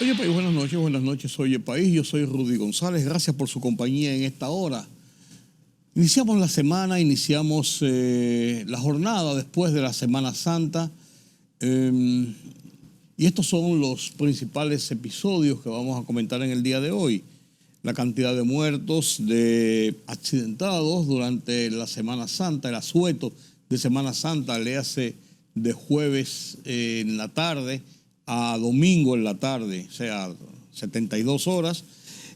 Oye País, buenas noches, Oye País, yo soy Rudy González, gracias por su compañía en esta hora. Iniciamos la semana, iniciamos la jornada después de la Semana Santa y estos son los principales episodios que vamos a comentar en el día de hoy. La cantidad de muertos, de accidentados durante la Semana Santa, el asueto de Semana Santa, le hace de jueves en la tarde a domingo en la tarde, o sea, 72 horas.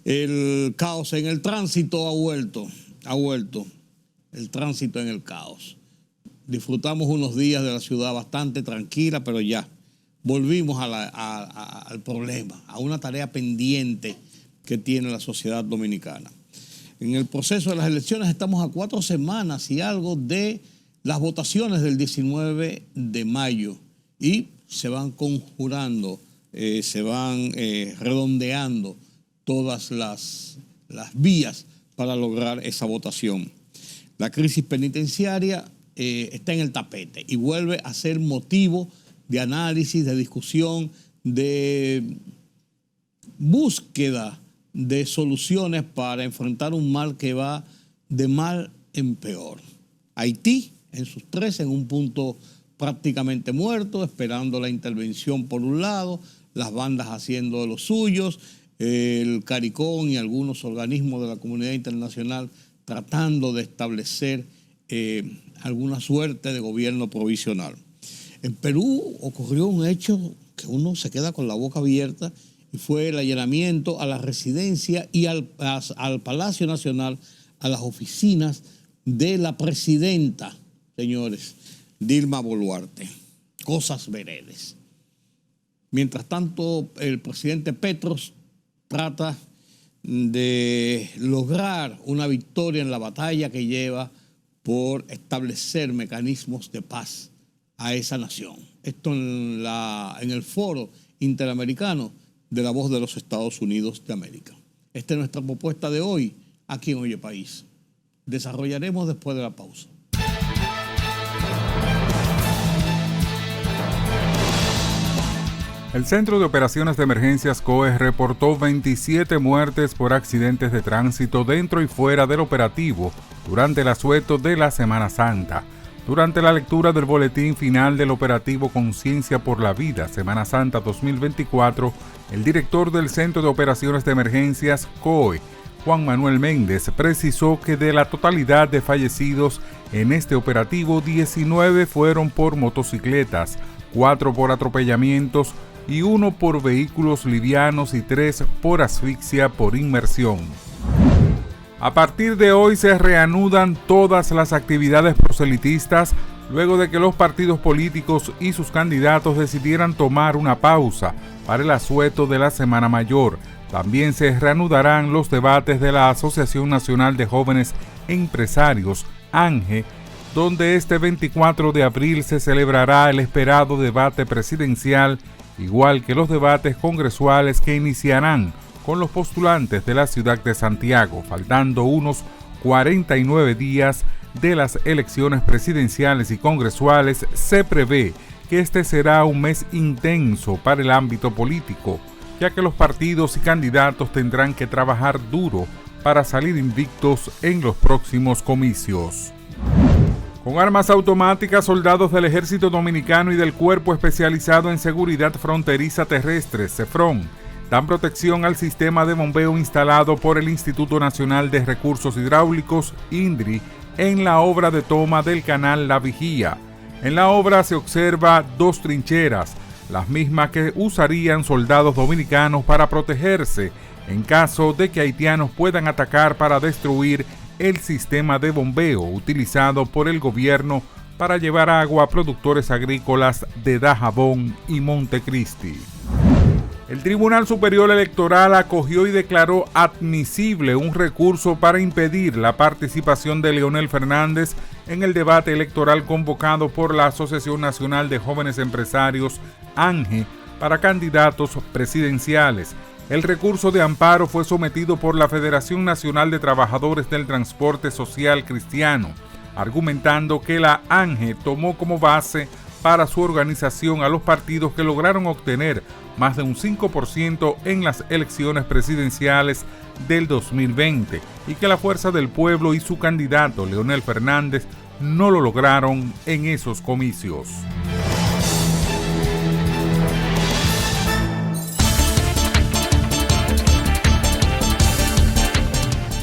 El caos en el tránsito ha vuelto el tránsito en el caos. Disfrutamos unos días de la ciudad bastante tranquila, pero ya volvimos al problema, a una tarea pendiente que tiene la sociedad dominicana. En el proceso de las elecciones estamos a 4 semanas y algo de las votaciones del 19 de mayo y se van conjurando, se van redondeando todas las vías para lograr esa votación. La crisis penitenciaria está en el tapete y vuelve a ser motivo de análisis, de discusión, de búsqueda de soluciones para enfrentar un mal que va de mal en peor. Haití, en sus 3, en un punto prácticamente muerto, esperando la intervención por un lado, las bandas haciendo de los suyos, el CARICOM y algunos organismos de la comunidad internacional tratando de establecer alguna suerte de gobierno provisional. En Perú ocurrió un hecho que uno se queda con la boca abierta y fue el allanamiento a la residencia y al Palacio Nacional, a las oficinas de la presidenta, señores, Dilma Boluarte. Cosas veredes. Mientras tanto, el presidente Petros trata de lograr una victoria en la batalla que lleva por establecer mecanismos de paz a esa nación. Esto en el foro interamericano de la voz de los Estados Unidos de América. Esta es nuestra propuesta de hoy, aquí en Oye País. Desarrollaremos después de la pausa. El Centro de Operaciones de Emergencias COE reportó 27 muertes por accidentes de tránsito dentro y fuera del operativo durante el asueto de la Semana Santa. Durante la lectura del boletín final del operativo Conciencia por la Vida Semana Santa 2024, el director del Centro de Operaciones de Emergencias COE, Juan Manuel Méndez, precisó que de la totalidad de fallecidos en este operativo, 19 fueron por motocicletas, 4 por atropellamientos y 1 por vehículos livianos y 3 por asfixia por inmersión. A partir de hoy se reanudan todas las actividades proselitistas luego de que los partidos políticos y sus candidatos decidieran tomar una pausa para el asueto de la Semana Mayor. También se reanudarán los debates de la Asociación Nacional de Jóvenes Empresarios, ANGE, donde este 24 de abril se celebrará el esperado debate presidencial, igual que los debates congresuales que iniciarán con los postulantes de la ciudad de Santiago, faltando unos 49 días de las elecciones presidenciales y congresuales. Se prevé que este será un mes intenso para el ámbito político, ya que los partidos y candidatos tendrán que trabajar duro para salir invictos en los próximos comicios. Con armas automáticas, soldados del Ejército Dominicano y del Cuerpo Especializado en Seguridad Fronteriza Terrestre, CEFRON, dan protección al sistema de bombeo instalado por el Instituto Nacional de Recursos Hidráulicos, INDRI, en la obra de toma del canal La Vigía. En la obra se observa 2 trincheras, las mismas que usarían soldados dominicanos para protegerse en caso de que haitianos puedan atacar para destruir el sistema de bombeo utilizado por el gobierno para llevar agua a productores agrícolas de Dajabón y Montecristi. El Tribunal Superior Electoral acogió y declaró admisible un recurso para impedir la participación de Leonel Fernández en el debate electoral convocado por la Asociación Nacional de Jóvenes Empresarios, ANGE, para candidatos presidenciales. El recurso de amparo fue sometido por la Federación Nacional de Trabajadores del Transporte Social Cristiano, argumentando que la ANGE tomó como base para su organización a los partidos que lograron obtener más de un 5% en las elecciones presidenciales del 2020 y que la Fuerza del Pueblo y su candidato Leonel Fernández no lo lograron en esos comicios.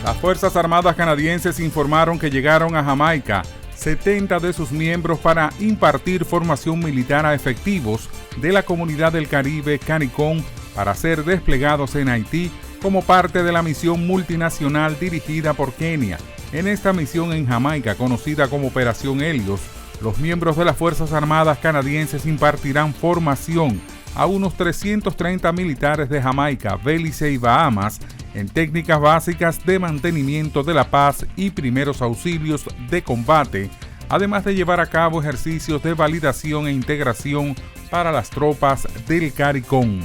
Las Fuerzas Armadas canadienses informaron que llegaron a Jamaica 70 de sus miembros para impartir formación militar a efectivos de la Comunidad del Caribe CARICOM para ser desplegados en Haití como parte de la misión multinacional dirigida por Kenia. En esta misión en Jamaica, conocida como Operación Helios, los miembros de las Fuerzas Armadas canadienses impartirán formación a unos 330 militares de Jamaica, Belice y Bahamas en técnicas básicas de mantenimiento de la paz y primeros auxilios de combate, además de llevar a cabo ejercicios de validación e integración para las tropas del CARICOM.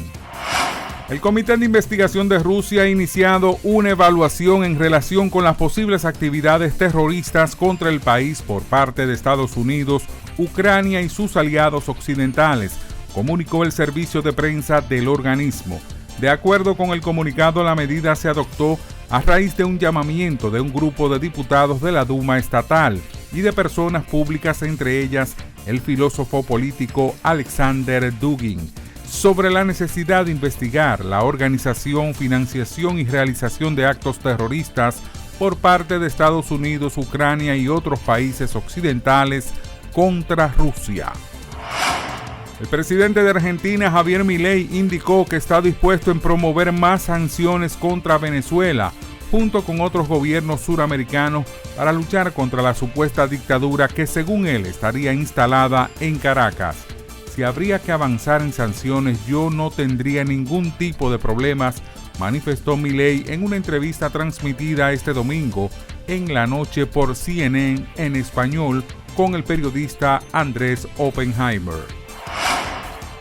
El Comité de Investigación de Rusia ha iniciado una evaluación en relación con las posibles actividades terroristas contra el país por parte de Estados Unidos, Ucrania y sus aliados occidentales, comunicó el servicio de prensa del organismo. De acuerdo con el comunicado, la medida se adoptó a raíz de un llamamiento de un grupo de diputados de la Duma estatal y de personas públicas, entre ellas el filósofo político Alexander Dugin, sobre la necesidad de investigar la organización, financiación y realización de actos terroristas por parte de Estados Unidos, Ucrania y otros países occidentales contra Rusia. El presidente de Argentina, Javier Milei, indicó que está dispuesto en promover más sanciones contra Venezuela, junto con otros gobiernos suramericanos, para luchar contra la supuesta dictadura que, según él, estaría instalada en Caracas. Si habría que avanzar en sanciones, yo no tendría ningún tipo de problemas, manifestó Milei en una entrevista transmitida este domingo en la noche por CNN en español con el periodista Andrés Oppenheimer.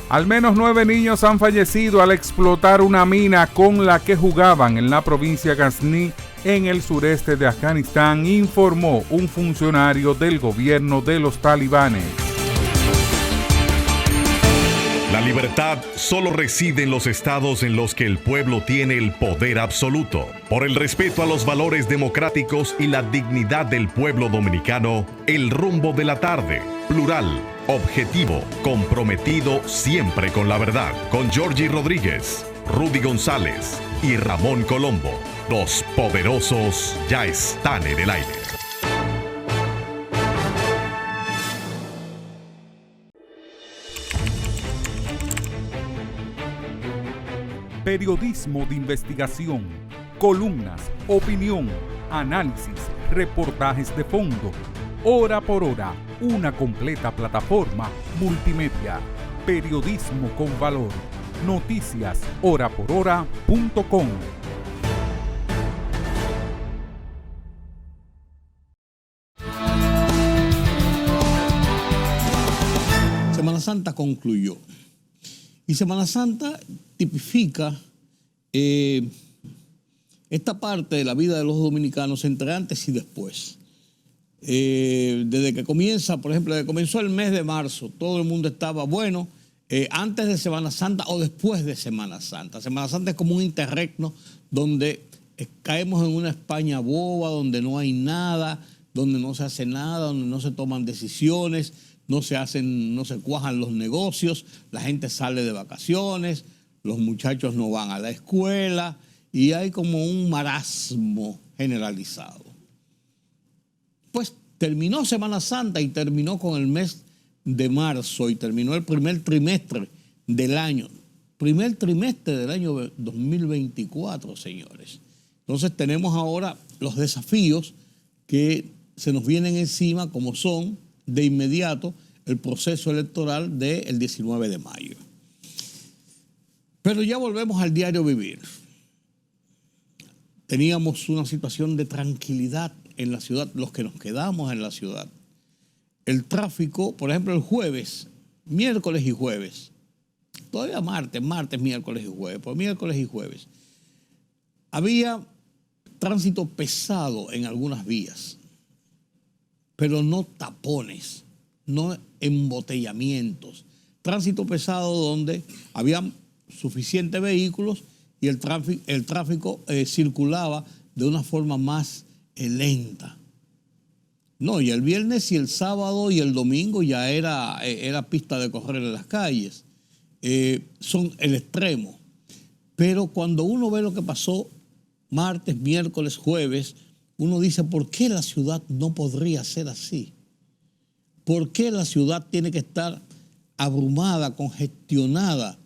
Al menos 9 niños han fallecido al explotar una mina con la que jugaban en la provincia Ghazni, en el sureste de Afganistán, informó un funcionario del gobierno de los talibanes. La libertad solo reside en los estados en los que el pueblo tiene el poder absoluto. Por el respeto a los valores democráticos y la dignidad del pueblo dominicano, El Rumbo de la Tarde, plural, objetivo, comprometido siempre con la verdad. Con Georgie Rodríguez, Rudy González y Ramón Colombo. Los poderosos ya están en el aire. Periodismo de investigación, columnas, opinión, análisis, reportajes de fondo. Hora por hora, una completa plataforma multimedia. Periodismo con valor. Noticias horaporhora.com. Semana Santa concluyó. Y Semana Santa tipifica esta parte de la vida de los dominicanos entre antes y después. Desde que comienza, por ejemplo, desde que comenzó el mes de marzo, todo el mundo estaba bueno, antes de Semana Santa o después de Semana Santa. Semana Santa es como un interregno donde caemos en una España boba, donde no hay nada, donde no se hace nada, donde no se toman decisiones, no se cuajan los negocios, la gente sale de vacaciones, los muchachos no van a la escuela y hay como un marasmo generalizado. Pues terminó Semana Santa y terminó con el mes de marzo y terminó el primer trimestre del año. Primer trimestre del año 2024, señores. Entonces tenemos ahora los desafíos que se nos vienen encima, como son de inmediato el proceso electoral del 19 de mayo. Pero ya volvemos al diario vivir. Teníamos una situación de tranquilidad en la ciudad, los que nos quedamos en la ciudad. El tráfico, por ejemplo, el jueves, miércoles y jueves, todavía martes, miércoles y jueves, por miércoles y jueves, había tránsito pesado en algunas vías, pero no tapones no embotellamientos. Tránsito pesado donde había suficientes vehículos y el tráfico circulaba de una forma más lenta. No, y el viernes y el sábado y el domingo ya era pista de correr en las calles. Son el extremo. Pero cuando uno ve lo que pasó martes, miércoles, jueves, uno dice, ¿por qué la ciudad no podría ser así? ¿Por qué la ciudad tiene que estar abrumada, congestionada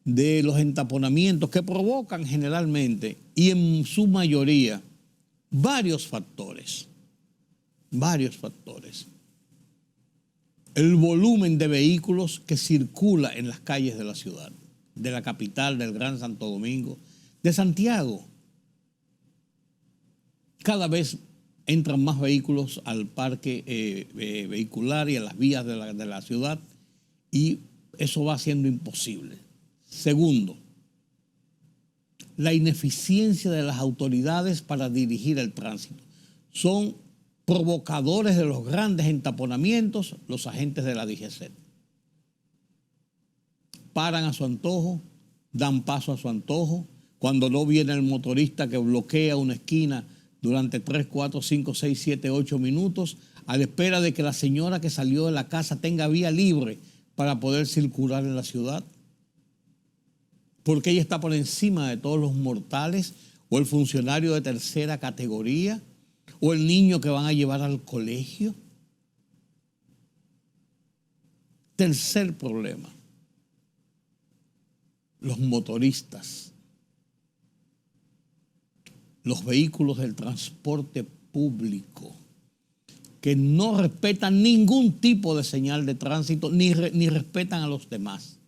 de los entaponamientos que provocan generalmente y en su mayoría varios factores? Varios factores. El volumen de vehículos que circula en las calles de la ciudad, de la capital, del Gran Santo Domingo, de Santiago. Cada vez entran más vehículos al parque vehicular y a las vías de la ciudad y eso va siendo imposible. Segundo, la ineficiencia de las autoridades para dirigir el tránsito. Son provocadores de los grandes entaponamientos los agentes de la DGCET. Paran a su antojo, dan paso a su antojo. Cuando no viene el motorista que bloquea una esquina durante 3, 4, 5, 6, 7, 8 minutos, a la espera de que la señora que salió de la casa tenga vía libre para poder circular en la ciudad. Porque ella está por encima de todos los mortales, o el funcionario de tercera categoría, o el niño que van a llevar al colegio. Tercer problema, los motoristas, los vehículos del transporte público, que no respetan ningún tipo de señal de tránsito, ni respetan a los demás.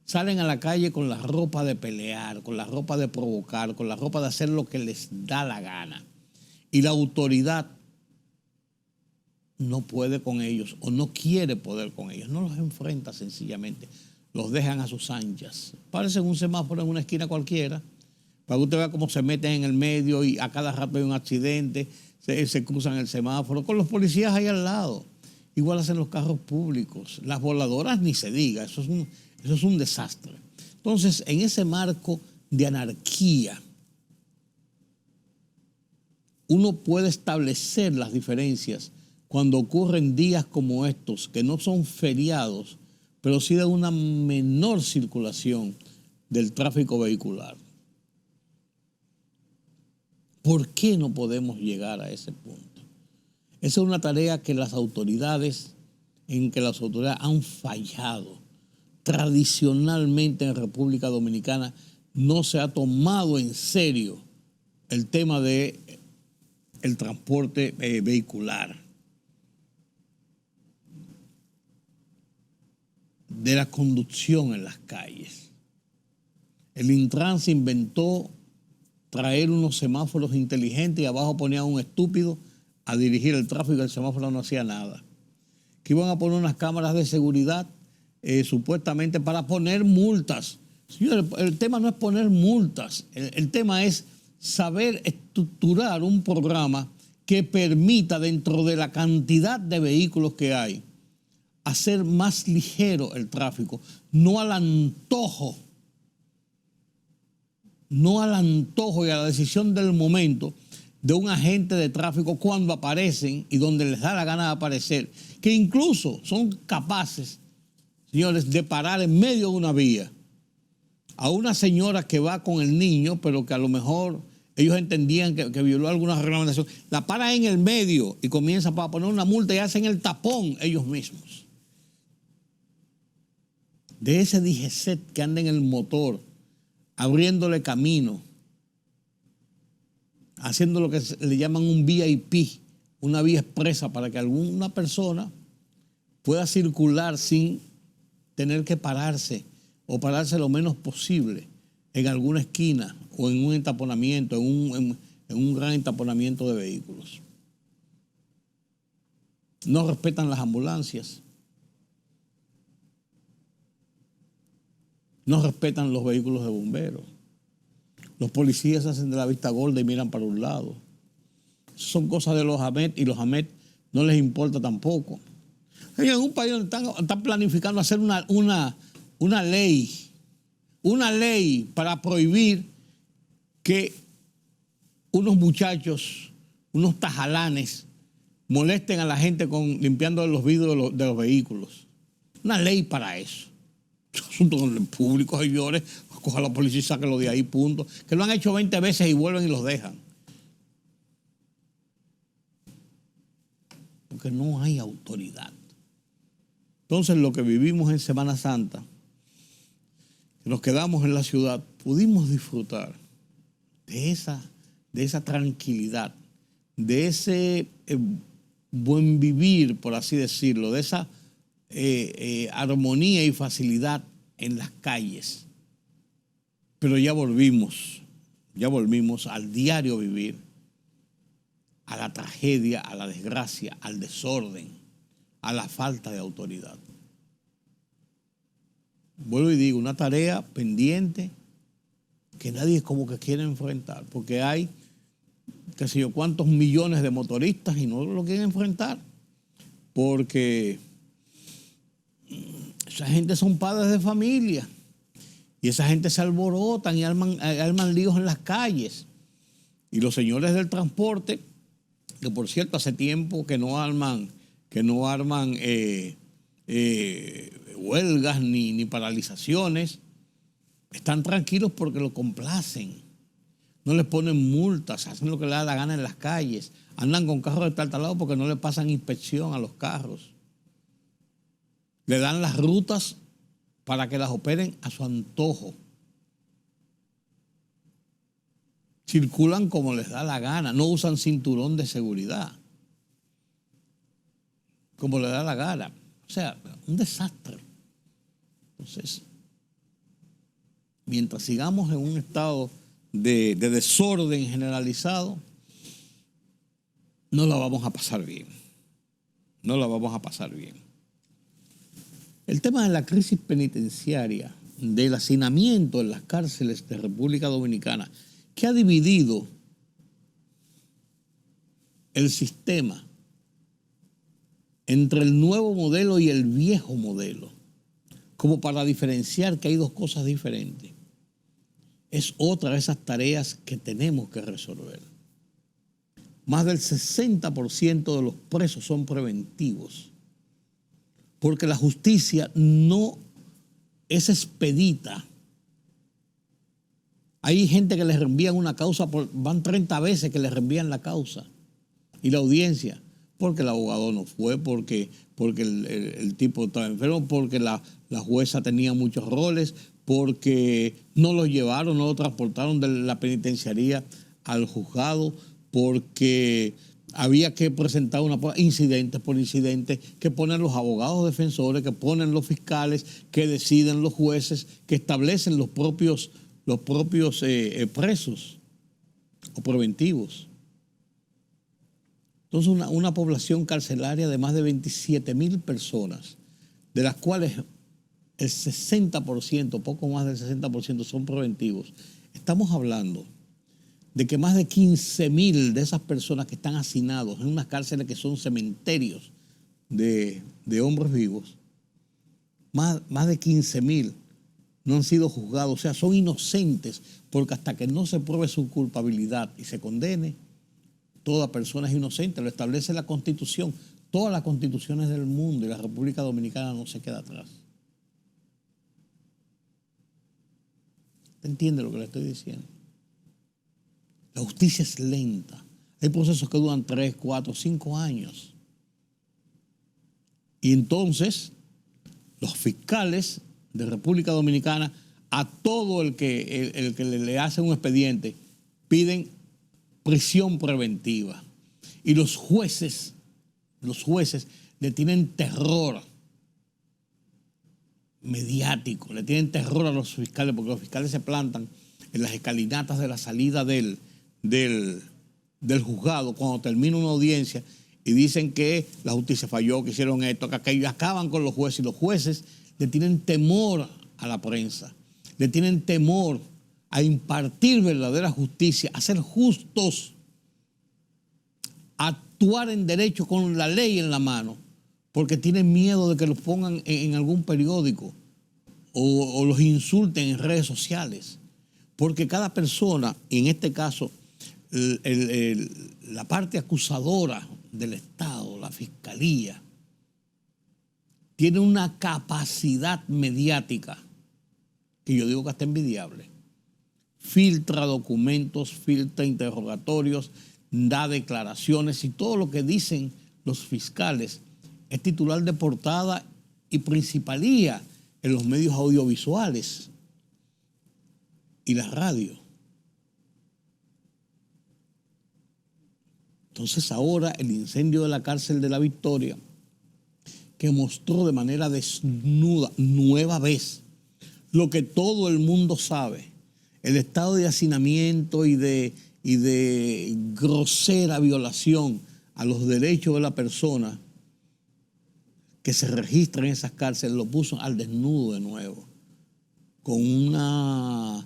Salen a la calle con la ropa de pelear, con la ropa de provocar, con la ropa de hacer lo que les da la gana. Y la autoridad no puede con ellos o no quiere poder con ellos. No los enfrenta sencillamente. Los dejan a sus anchas. Parecen un semáforo en una esquina cualquiera, para que usted vea cómo se meten en el medio y a cada rato hay un accidente, se cruzan el semáforo, con los policías ahí al lado. Igual hacen los carros públicos. Las voladoras ni se diga, eso es un desastre. Entonces, en ese marco de anarquía, uno puede establecer las diferencias cuando ocurren días como estos, que no son feriados, pero sí de una menor circulación del tráfico vehicular. ¿Por qué no podemos llegar a ese punto? Esa es una tarea que las autoridades han fallado. Tradicionalmente en República Dominicana no se ha tomado en serio el tema de el transporte vehicular, de la conducción en las calles. El Intran se inventó traer unos semáforos inteligentes y abajo ponía a un estúpido a dirigir el tráfico y el semáforo no hacía nada. Que iban a poner unas cámaras de seguridad supuestamente para poner multas. Señores, el tema no es poner multas, el tema es saber estructurar un programa que permita, dentro de la cantidad de vehículos que hay, hacer más ligero el tráfico, no al antojo y a la decisión del momento de un agente de tráfico cuando aparecen y donde les da la gana de aparecer, que incluso son capaces, señores, de parar en medio de una vía a una señora que va con el niño, pero que a lo mejor ellos entendían que violó alguna reglamentación, la paran en el medio y comienzan para poner una multa y hacen el tapón ellos mismos. De ese DGCET que anda en el motor, abriéndole camino, haciendo lo que le llaman un VIP, una vía expresa para que alguna persona pueda circular sin tener que pararse o pararse lo menos posible en alguna esquina o en un entaponamiento, en un gran entaponamiento de vehículos. No respetan las ambulancias. No respetan los vehículos de bomberos. Los policías hacen de la vista gorda y miran para un lado. Son cosas de los AMET y los AMET no les importa tampoco. En un país donde están planificando hacer una ley para prohibir que unos muchachos, unos tajalanes, molesten a la gente limpiando los vidrios de los vehículos. Una ley para eso. Asuntos públicos, señores, coja a la policía y sáquenlo de ahí, punto. Que lo han hecho 20 veces y vuelven y los dejan. Porque no hay autoridad. Entonces, lo que vivimos en Semana Santa, que nos quedamos en la ciudad, pudimos disfrutar de esa tranquilidad, de ese buen vivir, por así decirlo, de esa armonía y facilidad en las calles. Pero ya volvimos al diario vivir, a la tragedia, a la desgracia, al desorden, a la falta de autoridad. Vuelvo y digo, una tarea pendiente que nadie como que quiere enfrentar, porque hay, qué sé yo, cuántos millones de motoristas y no lo quieren enfrentar, porque esa gente son padres de familia y esa gente se alborotan y arman líos en las calles. Y los señores del transporte, que por cierto hace tiempo que no arman huelgas ni paralizaciones, están tranquilos porque lo complacen. No les ponen multas, hacen lo que les da la gana en las calles. Andan con carros destartalados porque no le pasan inspección a los carros. Le dan las rutas para que las operen a su antojo. Circulan como les da la gana, no usan cinturón de seguridad. Como les da la gana. O sea, un desastre. Entonces, mientras sigamos en un estado de desorden generalizado, no la vamos a pasar bien. No la vamos a pasar bien. El tema de la crisis penitenciaria, del hacinamiento en las cárceles de República Dominicana, que ha dividido el sistema entre el nuevo modelo y el viejo modelo, como para diferenciar que hay dos cosas diferentes. Es otra de esas tareas que tenemos que resolver. Más del 60% de los presos son preventivos, porque la justicia no es expedita. Hay gente que les reenvían una causa, van 30 veces que les reenvían la causa y la audiencia, porque el abogado no fue, porque el tipo estaba enfermo, porque la jueza tenía muchos roles, porque no lo llevaron, no lo transportaron de la penitenciaría al juzgado, porque había que presentar una prueba, incidentes por incidentes, que ponen los abogados defensores, que ponen los fiscales, que deciden los jueces, que establecen los propios presos o preventivos. Entonces, una población carcelaria de más de 27,000 personas, de las cuales el 60%, poco más del 60% son preventivos. Estamos hablando de que más de 15,000 de esas personas que están hacinados en unas cárceles que son cementerios de hombres vivos, más de 15,000 no han sido juzgados, o sea, son inocentes, porque hasta que no se pruebe su culpabilidad y se condene, toda persona es inocente, lo establece la Constitución. Todas las constituciones del mundo y la República Dominicana no se queda atrás. ¿Te entiende lo que le estoy diciendo? La justicia es lenta. Hay procesos que duran 3, 4, 5 años. Y entonces, los fiscales de República Dominicana, a todo el que le hace un expediente, piden prisión preventiva. Y los jueces le tienen terror mediático, le tienen terror a los fiscales, porque los fiscales se plantan en las escalinatas de la salida del juzgado cuando termina una audiencia y dicen que la justicia falló, que hicieron esto, que aquello, acaban con los jueces. Y los jueces le tienen temor a la prensa, le tienen temor a impartir verdadera justicia, a ser justos, a actuar en derecho con la ley en la mano, porque tienen miedo de que los pongan en algún periódico o los insulten en redes sociales. Porque cada persona, en este caso, la parte acusadora del Estado, la Fiscalía, tiene una capacidad mediática que yo digo que hasta envidiable. Filtra documentos, filtra interrogatorios, da declaraciones y todo lo que dicen los fiscales es titular de portada y principalía en los medios audiovisuales y la radio. Entonces ahora el incendio de la cárcel de La Victoria, que mostró de manera desnuda, nueva vez, lo que todo el mundo sabe, el estado de hacinamiento y de grosera violación a los derechos de la persona que se registra en esas cárceles, lo puso al desnudo de nuevo, con más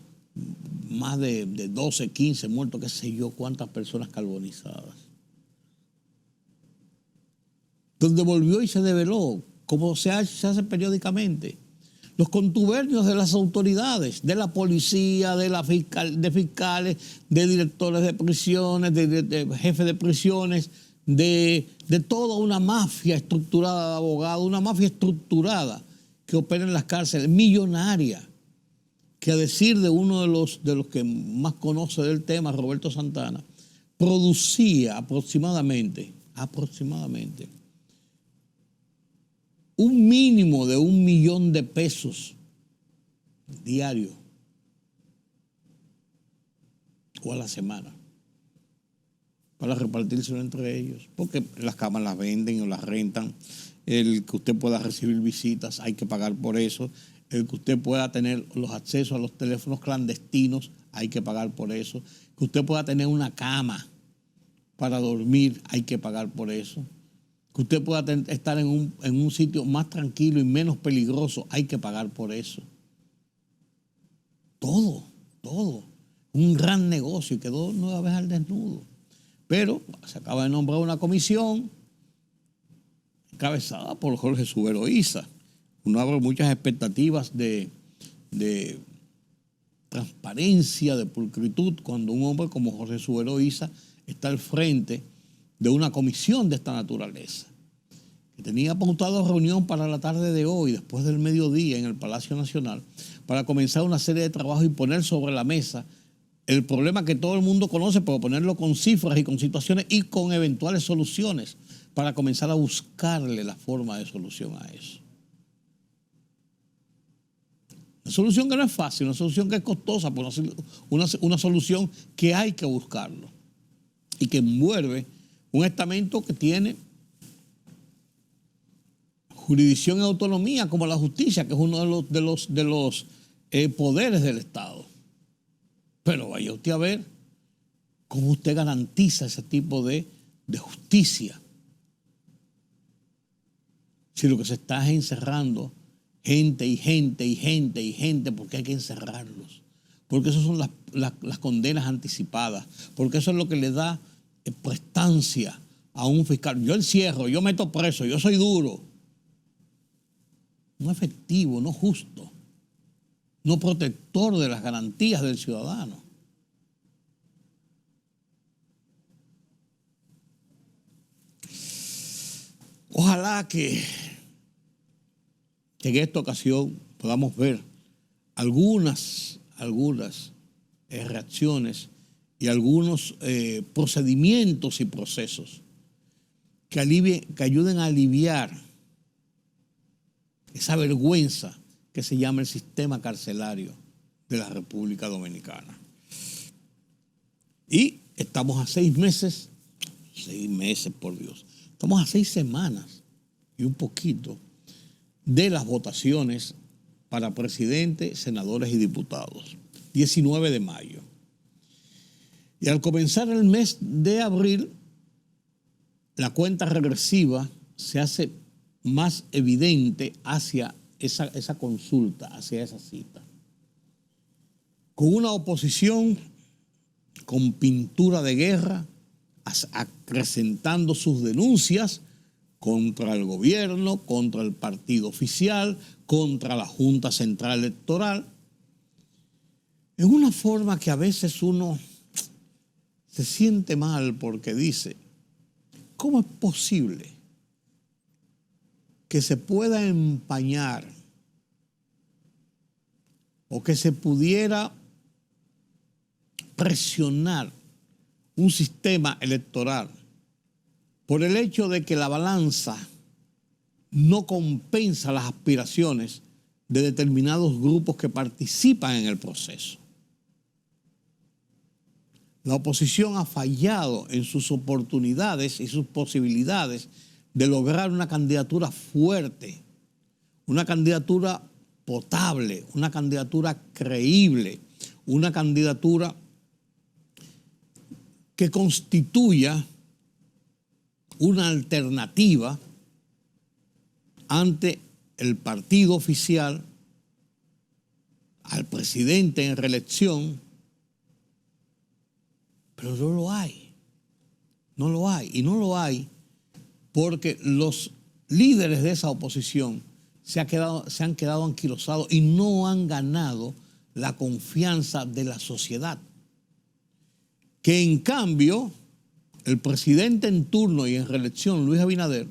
de 12, 15 muertos, qué sé yo, cuántas personas carbonizadas. Donde volvió y se develó, como se hace periódicamente, los contubernios de las autoridades, de la policía, de fiscales, de directores de prisiones, de jefes de prisiones, de toda una mafia estructurada de abogados, una mafia estructurada que opera en las cárceles, millonaria, que a decir de uno de los que más conoce del tema, Roberto Santana, producía aproximadamente un mínimo de $1 millón diario o a la semana para repartírselo entre ellos, porque las camas las venden o las rentan, el que usted pueda recibir visitas hay que pagar por eso, el que usted pueda tener los accesos a los teléfonos clandestinos hay que pagar por eso, que usted pueda tener una cama para dormir hay que pagar por eso, que usted pueda estar en un sitio más tranquilo y menos peligroso, hay que pagar por eso. Todo. Un gran negocio y quedó nueva vez al desnudo. Pero se acaba de nombrar una comisión encabezada por Jorge Subero Isa. Uno abre muchas expectativas de transparencia, de pulcritud, cuando un hombre como Jorge Subero Isa está al frente de una comisión de esta naturaleza, que tenía pautado reunión para la tarde de hoy, después del mediodía, en el Palacio Nacional, para comenzar una serie de trabajos y poner sobre la mesa el problema que todo el mundo conoce, pero ponerlo con cifras y con situaciones y con eventuales soluciones para comenzar a buscarle la forma de solución a eso. Una solución que no es fácil, una solución que es costosa, pero una solución que hay que buscarlo y que envuelve un estamento que tiene jurisdicción y autonomía como la justicia, que es uno de los poderes del Estado. Pero vaya usted a ver cómo usted garantiza ese tipo de justicia. Si lo que se está es encerrando gente, porque hay que encerrarlos. Porque eso son las condenas anticipadas. Porque eso es lo que le da prestancia a un fiscal. Yo encierro, yo meto preso, yo soy duro. No efectivo, no justo, no protector de las garantías del ciudadano. Ojalá que en esta ocasión podamos ver algunas reacciones y algunos procedimientos y procesos que ayuden a aliviar esa vergüenza que se llama el sistema carcelario de la República Dominicana. Y estamos a 6 meses, por Dios, estamos a 6 semanas y un poquito de las votaciones para presidente, senadores y diputados, 19 de mayo. Y al comenzar el mes de abril, la cuenta regresiva se hace más evidente hacia esa consulta, hacia esa cita. Con una oposición con pintura de guerra, acrecentando sus denuncias contra el gobierno, contra el partido oficial, contra la Junta Central Electoral. En una forma que a veces uno se siente mal porque dice, ¿cómo es posible que se pueda empañar o que se pudiera presionar un sistema electoral por el hecho de que la balanza no compensa las aspiraciones de determinados grupos que participan en el proceso? La oposición ha fallado en sus oportunidades y sus posibilidades de lograr una candidatura fuerte, una candidatura potable, una candidatura creíble, una candidatura que constituya una alternativa ante el partido oficial, al presidente en reelección, pero no lo hay. No lo hay. Y no lo hay porque los líderes de esa oposición se han quedado anquilosados y no han ganado la confianza de la sociedad. Que en cambio, el presidente en turno y en reelección, Luis Abinader,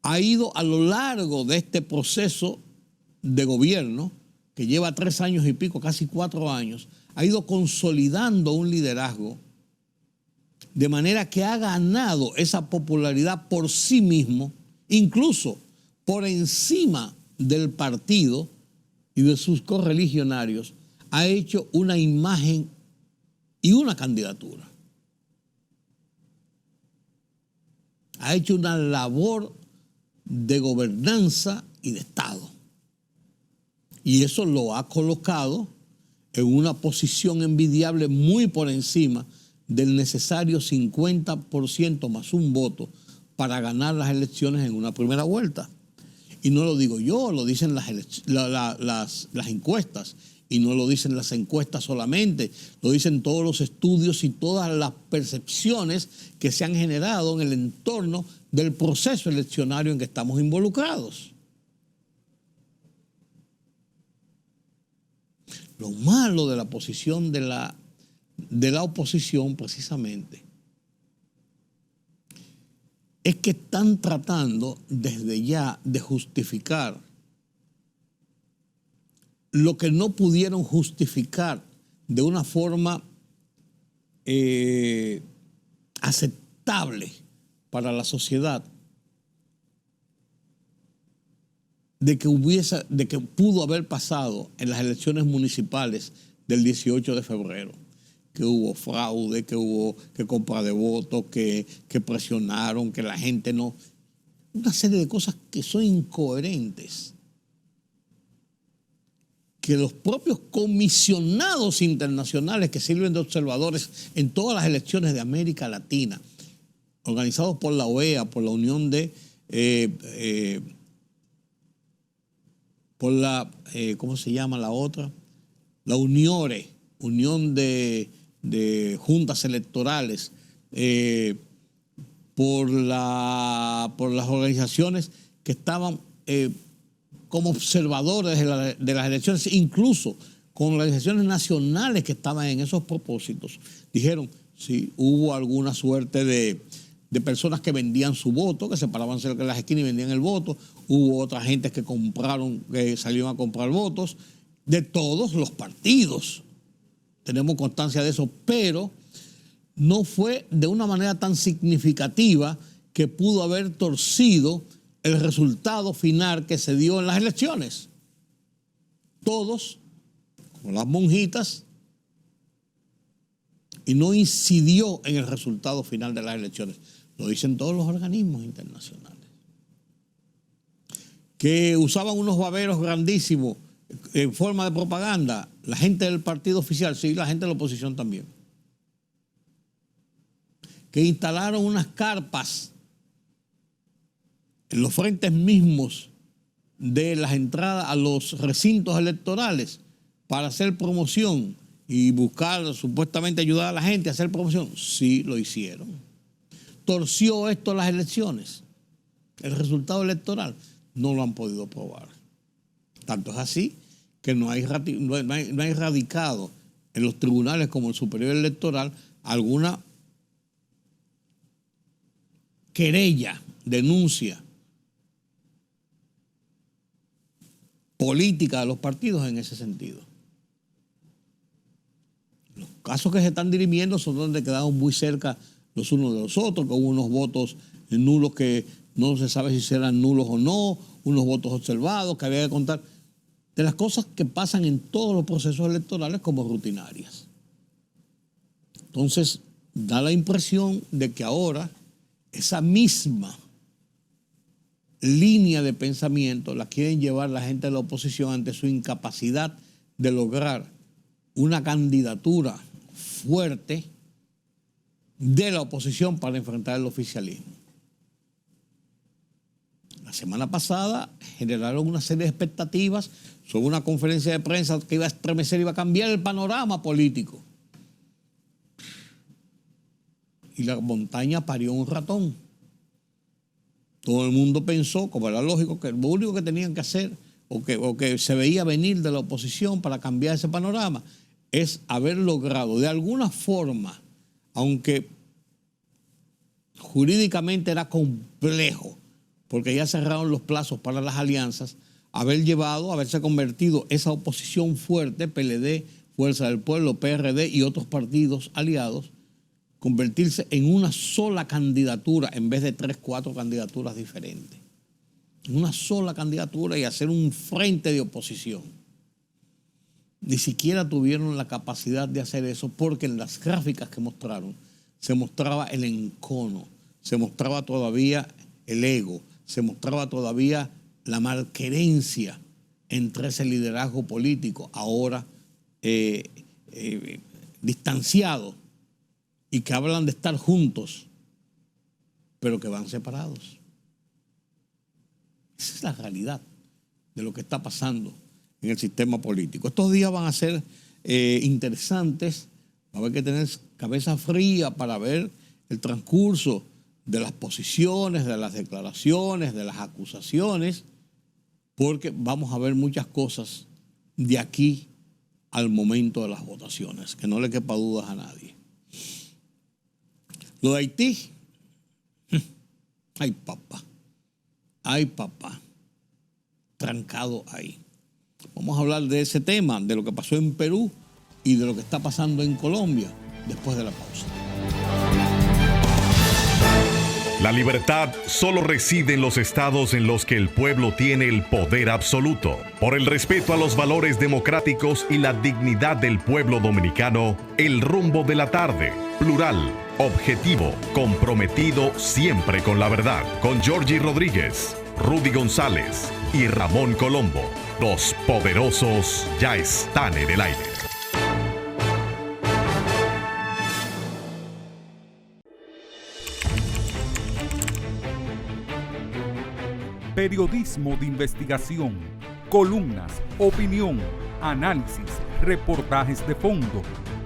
ha ido a lo largo de este proceso de gobierno, que lleva 3 años y pico, casi 4 años, ha ido consolidando un liderazgo de manera que ha ganado esa popularidad por sí mismo, incluso por encima del partido y de sus correligionarios, ha hecho una imagen y una candidatura. Ha hecho una labor de gobernanza y de Estado. Y eso lo ha colocado en una posición envidiable muy por encima del necesario 50% más un voto para ganar las elecciones en una primera vuelta. Y no lo digo yo, lo dicen las encuestas. Y no lo dicen las encuestas solamente, lo dicen todos los estudios y todas las percepciones que se han generado en el entorno del proceso eleccionario en que estamos involucrados. Lo malo de la posición de la oposición, precisamente, es que están tratando desde ya de justificar lo que no pudieron justificar de una forma aceptable para la sociedad, de que pudo haber pasado en las elecciones municipales del 18 de febrero, que hubo fraude, que compra de votos, que presionaron, que la gente no... Una serie de cosas que son incoherentes, que los propios comisionados internacionales que sirven de observadores en todas las elecciones de América Latina, organizados por la OEA, por la Unión de... ¿cómo se llama la otra? La UNIORE, Unión de Juntas Electorales, por las organizaciones que estaban como observadores de las elecciones, incluso con organizaciones nacionales que estaban en esos propósitos, dijeron, sí, hubo alguna suerte de personas que vendían su voto, que se paraban cerca de las esquinas y vendían el voto. Hubo otra gente que salieron a comprar votos de todos los partidos. Tenemos constancia de eso, pero no fue de una manera tan significativa que pudo haber torcido el resultado final que se dio en las elecciones. Todos, como las monjitas, y no incidió en el resultado final de las elecciones. Lo dicen todos los organismos internacionales. Que usaban unos baberos grandísimos en forma de propaganda, la gente del partido oficial, sí, la gente de la oposición también. Que instalaron unas carpas en los frentes mismos de las entradas a los recintos electorales para hacer promoción y buscar, supuestamente ayudar a la gente a hacer promoción. Sí, lo hicieron. ¿Torció esto las elecciones? El resultado electoral no lo han podido probar. Tanto es así que no hay radicado en los tribunales como el Superior Electoral alguna querella, denuncia política de los partidos en ese sentido. Los casos que se están dirimiendo son donde quedaron muy cerca los unos de los otros, con unos votos nulos que no se sabe si serán nulos o no, unos votos observados que había que contar, de las cosas que pasan en todos los procesos electorales como rutinarias. Entonces, da la impresión de que ahora esa misma línea de pensamiento la quieren llevar la gente de la oposición ante su incapacidad de lograr una candidatura fuerte de la oposición para enfrentar el oficialismo. La semana pasada generaron una serie de expectativas sobre una conferencia de prensa que iba a estremecer, iba a cambiar el panorama político. Y la montaña parió un ratón. Todo el mundo pensó, como era lógico, que lo único que tenían que hacer o que se veía venir de la oposición para cambiar ese panorama es haber logrado de alguna forma, aunque jurídicamente era complejo, porque ya cerraron los plazos para las alianzas, haberse convertido esa oposición fuerte, PLD, Fuerza del Pueblo, PRD y otros partidos aliados, convertirse en una sola candidatura en vez de 3, 4 candidaturas diferentes. Una sola candidatura y hacer un frente de oposición. Ni siquiera tuvieron la capacidad de hacer eso porque en las gráficas que mostraron se mostraba el encono, se mostraba todavía el ego, se mostraba todavía la malquerencia entre ese liderazgo político, ahora distanciado, y que hablan de estar juntos, pero que van separados. Esa es la realidad de lo que está pasando en el sistema político. Estos días van a ser interesantes, va a haber que tener cabeza fría para ver el transcurso de las posiciones, de las declaraciones, de las acusaciones, porque vamos a ver muchas cosas de aquí al momento de las votaciones, que no le quepa dudas a nadie. Lo de Haití, ay papá, trancado ahí. Vamos a hablar de ese tema, de lo que pasó en Perú y de lo que está pasando en Colombia después de la pausa. La libertad solo reside en los estados en los que el pueblo tiene el poder absoluto. Por el respeto a los valores democráticos y la dignidad del pueblo dominicano, El Rumbo de la Tarde, plural, objetivo, comprometido siempre con la verdad. Con Georgie Rodríguez, Rudy González y Ramón Colombo. Los poderosos ya están en el aire. Periodismo de investigación, columnas, opinión, análisis, reportajes de fondo.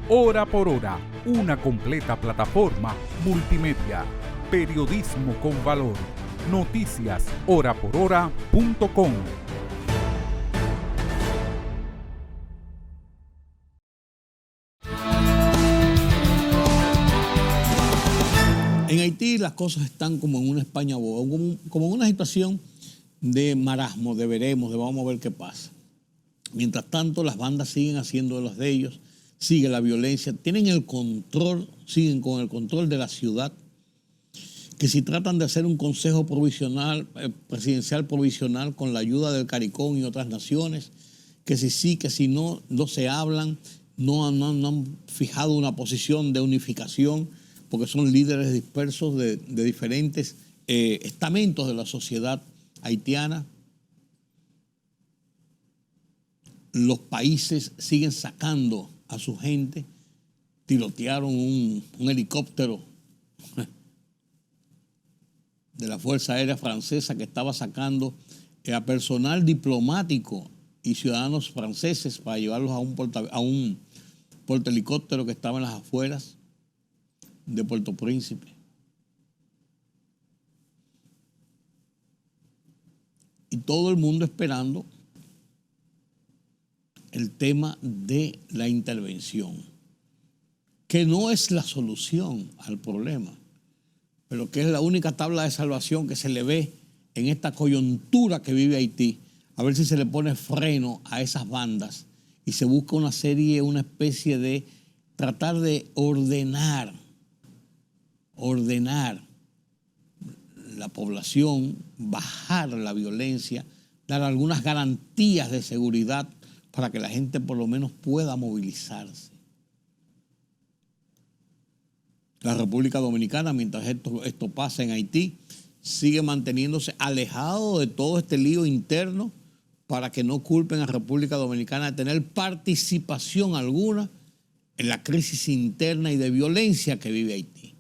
Hora por hora, una completa plataforma multimedia. Periodismo con valor. Noticias horaporhora.com. En Haití las cosas están como en una España boba, como en una situación de marasmo, de veremos, de vamos a ver qué pasa. Mientras tanto, las bandas siguen haciendo de los de ellos, sigue la violencia, tienen el control, siguen con el control de la ciudad, que si tratan de hacer un consejo provisional, presidencial provisional con la ayuda del CARICOM y otras naciones, que si sí, que si no, no se hablan, no han fijado una posición de unificación, porque son líderes dispersos de diferentes estamentos de la sociedad haitiana. Los países siguen sacando a su gente. Tirotearon un helicóptero de la Fuerza Aérea Francesa que estaba sacando a personal diplomático y ciudadanos franceses para llevarlos a un portahelicóptero que estaba en las afueras de Puerto Príncipe. todo el mundo esperando el tema de la intervención, que no es la solución al problema, pero que es la única tabla de salvación que se le ve en esta coyuntura que vive Haití, a ver si se le pone freno a esas bandas y se busca una especie de tratar de ordenar la población, bajar la violencia, dar algunas garantías de seguridad para que la gente por lo menos pueda movilizarse. La República Dominicana, mientras esto pasa en Haití, sigue manteniéndose alejado de todo este lío interno para que no culpen a República Dominicana de tener participación alguna en la crisis interna y de violencia que vive Haití.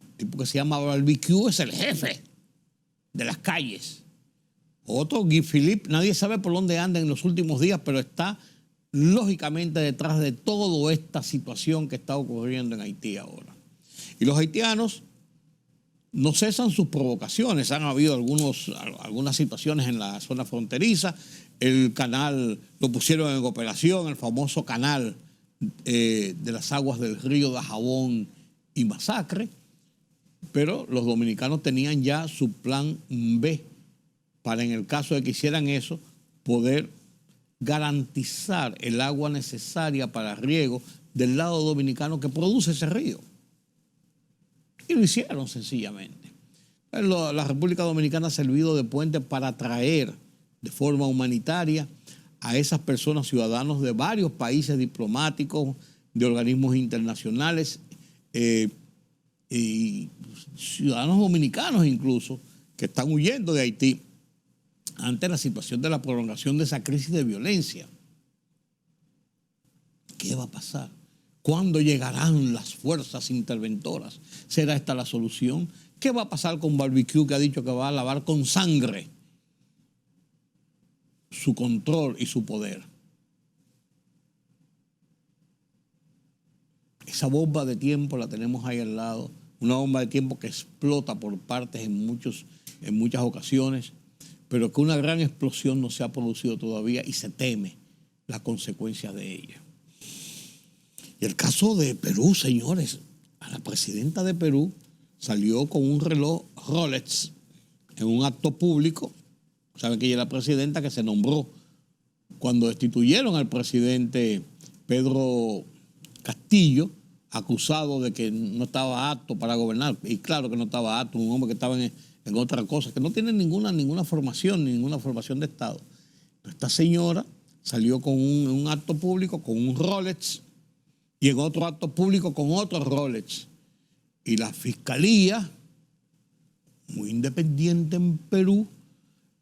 El tipo que se llama Barbecue es el jefe de las calles. Otro, Guy Philippe, nadie sabe por dónde anda en los últimos días, pero está lógicamente detrás de toda esta situación que está ocurriendo en Haití ahora. Y los haitianos no cesan sus provocaciones. Han habido algunas situaciones en la zona fronteriza. El canal lo pusieron en operación, el famoso canal de las aguas del río Dajabón y Masacre. Pero los dominicanos tenían ya su plan B para, en el caso de que hicieran eso, poder garantizar el agua necesaria para riego del lado dominicano que produce ese río. Y lo hicieron sencillamente. La República Dominicana ha servido de puente para atraer de forma humanitaria a esas personas, ciudadanos de varios países diplomáticos, de organismos internacionales y ciudadanos dominicanos incluso, que están huyendo de Haití ante la situación de la prolongación de esa crisis de violencia. ¿Qué va a pasar? ¿Cuándo llegarán las fuerzas interventoras? ¿Será esta la solución? ¿Qué va a pasar con Barbecue, que ha dicho que va a lavar con sangre su control y su poder? Esa bomba de tiempo la tenemos ahí al lado, una bomba de tiempo que explota por partes en muchas ocasiones, pero que una gran explosión no se ha producido todavía y se teme las consecuencias de ella. Y el caso de Perú, señores, a la presidenta de Perú salió con un reloj Rolex en un acto público. Saben que ella es la presidenta que se nombró cuando destituyeron al presidente Pedro Castillo, acusado de que no estaba apto para gobernar. Y claro que no estaba apto, un hombre que estaba en otra cosa, que no tiene ninguna formación de Estado. Pero esta señora salió con un acto público con un Rolex y en otro acto público con otro Rolex. Y la fiscalía, muy independiente en Perú,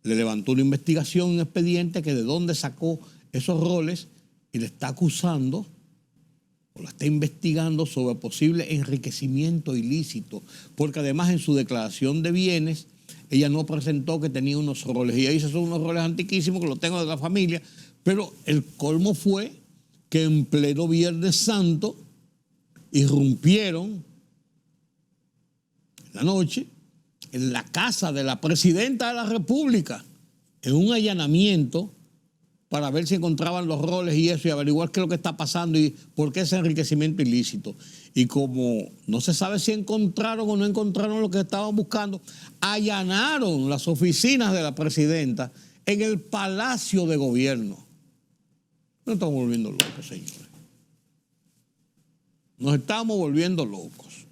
le levantó una investigación, un expediente que de dónde sacó esos Rolex y le está acusando o la está investigando sobre posible enriquecimiento ilícito, porque además en su declaración de bienes ella no presentó que tenía unos Rolex. Y ella dice, son unos Rolex antiquísimos que los tengo de la familia, pero el colmo fue que en pleno Viernes Santo irrumpieron la noche en la casa de la presidenta de la República en un allanamiento para ver si encontraban los Rolex y eso, y averiguar qué es lo que está pasando y por qué ese enriquecimiento ilícito. Y como no se sabe si encontraron o no encontraron lo que estaban buscando, allanaron las oficinas de la presidenta en el Palacio de Gobierno. Nos estamos volviendo locos, señores. Nos estamos volviendo locos.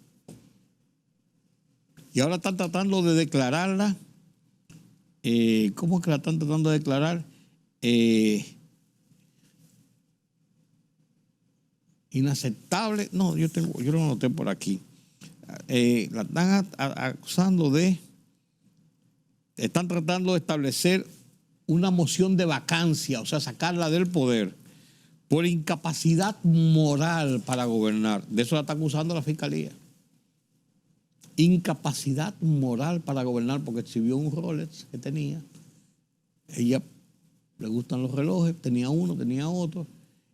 Y ahora están tratando de declararla. ¿Cómo es que la están tratando de declarar? Inaceptable. No, yo lo anoté por aquí. La están acusando están tratando de establecer una moción de vacancia, o sea, sacarla del poder por incapacidad moral para gobernar. De eso la está acusando la fiscalía. Incapacidad moral para gobernar porque exhibió un Rolex que tenía. Ella le gustan los relojes, tenía uno, tenía otro,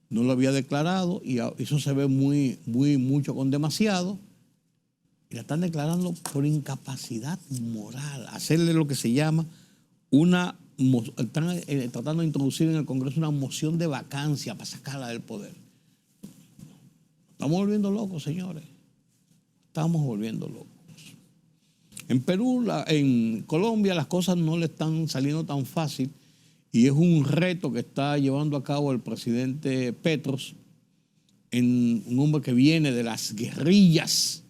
no lo había declarado y eso se ve mucho con demasiado. Y la están declarando por incapacidad moral, hacerle lo que se llama están tratando de introducir en el Congreso una moción de vacancia para sacarla del poder. Estamos volviendo locos, señores. Estamos volviendo locos. En Perú, en Colombia, las cosas no le están saliendo tan fácil y es un reto que está llevando a cabo el presidente Petro, un hombre que viene de las guerrillas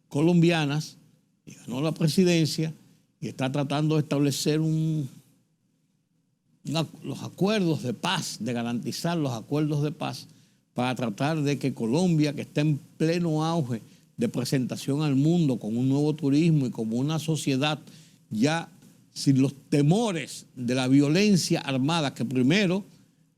colombianas y ganó la presidencia y está tratando de establecer los acuerdos de paz, de garantizar los acuerdos de paz para tratar de que Colombia, que está en pleno auge de presentación al mundo con un nuevo turismo y como una sociedad ya sin los temores de la violencia armada, que primero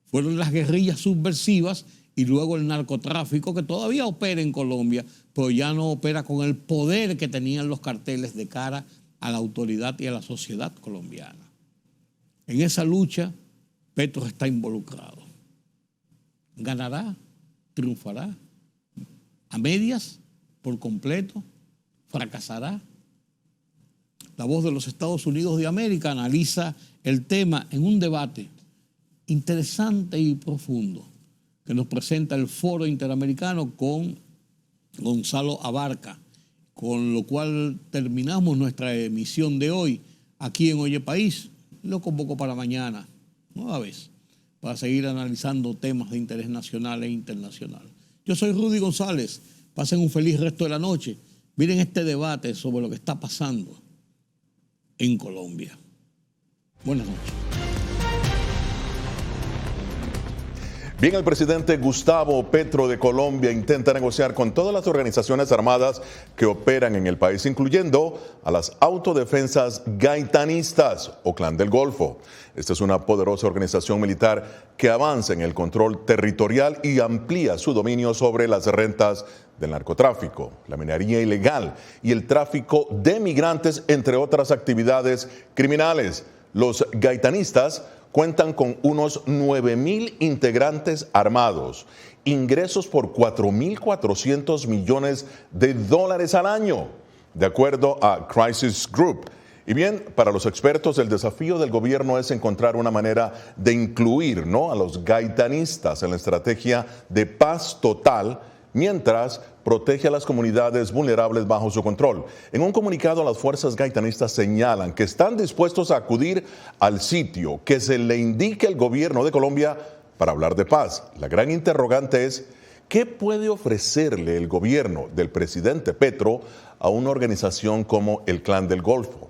fueron las guerrillas subversivas y luego el narcotráfico, que todavía opera en Colombia, pero ya no opera con el poder que tenían los carteles de cara a la autoridad y a la sociedad colombiana. En esa lucha, Petro está involucrado. ¿Ganará? ¿Triunfará? ¿A medias? ¿Por completo? ¿Fracasará? La Voz de los Estados Unidos de América analiza el tema en un debate interesante y profundo que nos presenta el Foro Interamericano con Gonzalo Abarca, con lo cual terminamos nuestra emisión de hoy aquí en Oye País. Lo convoco para mañana, nueva vez, para seguir analizando temas de interés nacional e internacional. Yo soy Rudy González. Pasen un feliz resto de la noche. Miren este debate sobre lo que está pasando en Colombia. Buenas noches. Bien, el presidente Gustavo Petro de Colombia intenta negociar con todas las organizaciones armadas que operan en el país, incluyendo a las autodefensas gaitanistas o Clan del Golfo. Esta es una poderosa organización militar que avanza en el control territorial y amplía su dominio sobre las rentas del narcotráfico, la minería ilegal y el tráfico de migrantes, entre otras actividades criminales. Los gaitanistas cuentan con unos 9,000 integrantes armados, ingresos por $4,400 millones al año, de acuerdo a Crisis Group. Y bien, para los expertos, el desafío del gobierno es encontrar una manera de incluir, a los gaitanistas en la estrategia de paz total, mientras protege a las comunidades vulnerables bajo su control. En un comunicado, las fuerzas gaitanistas señalan que están dispuestos a acudir al sitio que se le indique al gobierno de Colombia para hablar de paz. La gran interrogante es, ¿qué puede ofrecerle el gobierno del presidente Petro a una organización como el Clan del Golfo?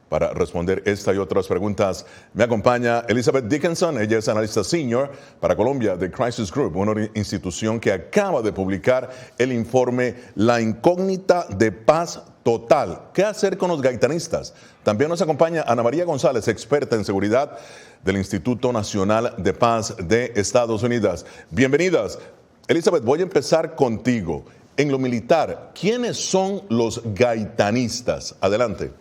Para responder esta y otras preguntas, me acompaña Elizabeth Dickinson. Ella es analista senior para Colombia de Crisis Group, una institución que acaba de publicar el informe La incógnita de paz total. ¿Qué hacer con los gaitanistas? También nos acompaña Ana María González, experta en seguridad del Instituto Nacional de Paz de Estados Unidos. Bienvenidas. Elizabeth, voy a empezar contigo. En lo militar, ¿quiénes son los gaitanistas? Adelante.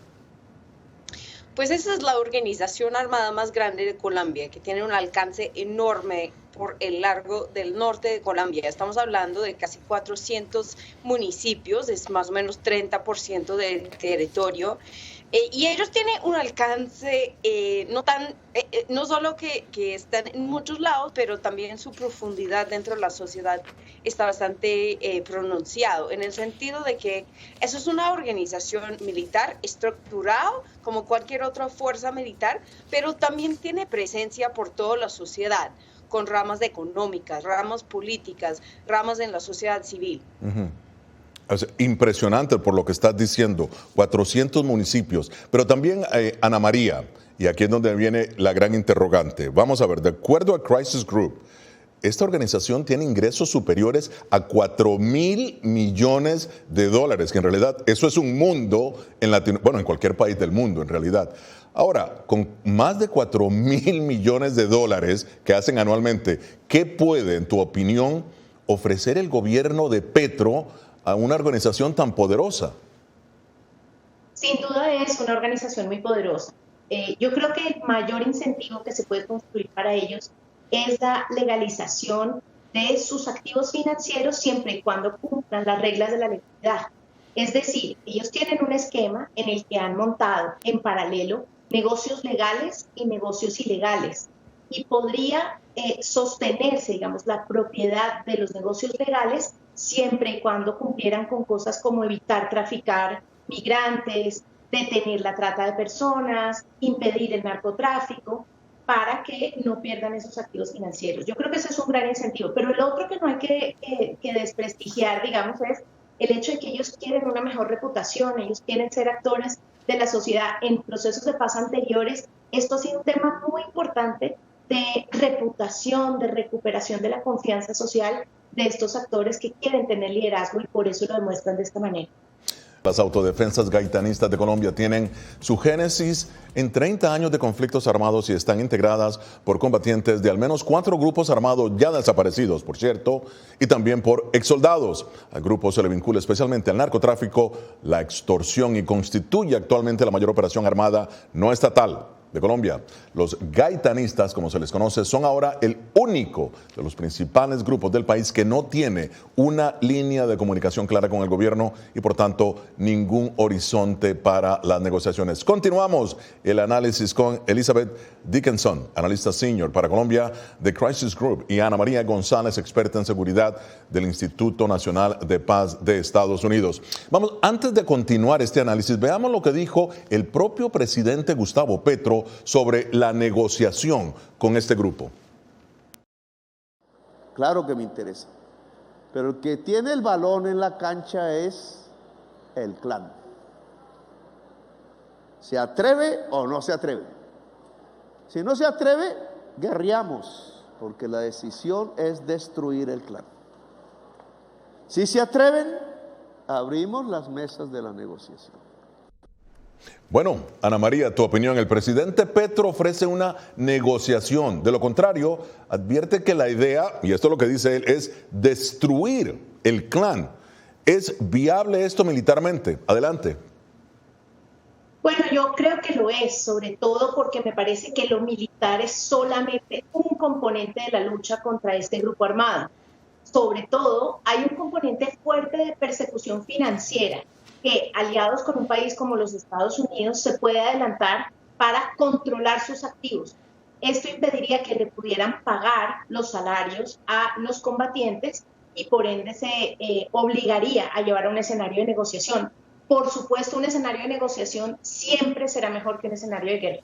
Pues esa es la organización armada más grande de Colombia, que tiene un alcance enorme por el largo del norte de Colombia. Estamos hablando de casi 400 municipios, es más o menos 30% del territorio. Y ellos tienen un alcance no solo que están en muchos lados, pero también su profundidad dentro de la sociedad está bastante pronunciado, en el sentido de que eso es una organización militar estructurada como cualquier otra fuerza militar, pero también tiene presencia por toda la sociedad, con ramas económicas, ramas políticas, ramas en la sociedad civil. Uh-huh. Es impresionante por lo que estás diciendo, 400 municipios, pero también Ana María, y aquí es donde viene la gran interrogante. Vamos a ver, de acuerdo a Crisis Group, esta organización tiene ingresos superiores a $4,000 millones, que en realidad eso es un mundo en cualquier país del mundo en realidad. Ahora, con más de $4,000 millones que hacen anualmente, ¿qué puede, en tu opinión, ofrecer el gobierno de Petro a una organización tan poderosa? Sin duda es una organización muy poderosa. Yo creo que el mayor incentivo que se puede construir para ellos es la legalización de sus activos financieros siempre y cuando cumplan las reglas de la legalidad. Es decir, ellos tienen un esquema en el que han montado en paralelo negocios legales y negocios ilegales. Y podría sostenerse, digamos, la propiedad de los negocios legales siempre y cuando cumplieran con cosas como evitar traficar migrantes, detener la trata de personas, impedir el narcotráfico, para que no pierdan esos activos financieros. Yo creo que ese es un gran incentivo. Pero el otro que no hay que desprestigiar, digamos, es el hecho de que ellos quieren una mejor reputación, ellos quieren ser actores de la sociedad. En procesos de paz anteriores, esto ha sido un tema muy importante de reputación, de recuperación de la confianza social de estos actores que quieren tener liderazgo y por eso lo demuestran de esta manera. Las autodefensas gaitanistas de Colombia tienen su génesis en 30 años de conflictos armados y están integradas por combatientes de al menos 4 grupos armados ya desaparecidos, por cierto, y también por exsoldados. Al grupo se le vincula especialmente al narcotráfico, la extorsión y constituye actualmente la mayor operación armada no estatal de Colombia. Los gaitanistas, como se les conoce, son ahora el único de los principales grupos del país que no tiene una línea de comunicación clara con el gobierno y por tanto ningún horizonte para las negociaciones. Continuamos el análisis con Elizabeth Dickinson, analista senior para Colombia de Crisis Group, y Ana María González, experta en seguridad del Instituto Nacional de Paz de Estados Unidos. Vamos, antes de continuar este análisis, veamos lo que dijo el propio presidente Gustavo Petro sobre la negociación con este grupo. Claro que me interesa, pero el que tiene el balón en la cancha es el clan. ¿Se atreve o no se atreve? Si no se atreve, guerreamos, porque la decisión es destruir el clan. Si se atreven, abrimos las mesas de la negociación. Bueno, Ana María, tu opinión. El presidente Petro ofrece una negociación. De lo contrario, advierte que la idea, y esto es lo que dice él, es destruir el clan. ¿Es viable esto militarmente? Adelante. Bueno, yo creo que lo es, sobre todo porque me parece que lo militar es solamente un componente de la lucha contra este grupo armado. Sobre todo, hay un componente fuerte de persecución financiera que, aliados con un país como los Estados Unidos, se puede adelantar para controlar sus activos. Esto impediría que le pudieran pagar los salarios a los combatientes y por ende se obligaría a llevar a un escenario de negociación. Por supuesto, un escenario de negociación siempre será mejor que un escenario de guerra.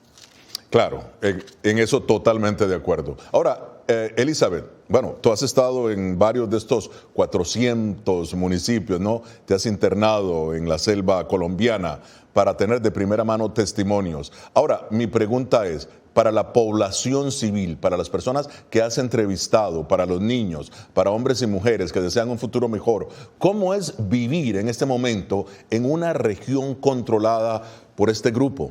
Claro, en eso totalmente de acuerdo. Ahora, Elizabeth, bueno, tú has estado en varios de estos 400 municipios, ¿no? Te has internado en la selva colombiana para tener de primera mano testimonios. Ahora, mi pregunta es, para la población civil, para las personas que has entrevistado, para los niños, para hombres y mujeres que desean un futuro mejor, ¿cómo es vivir en este momento en una región controlada por este grupo?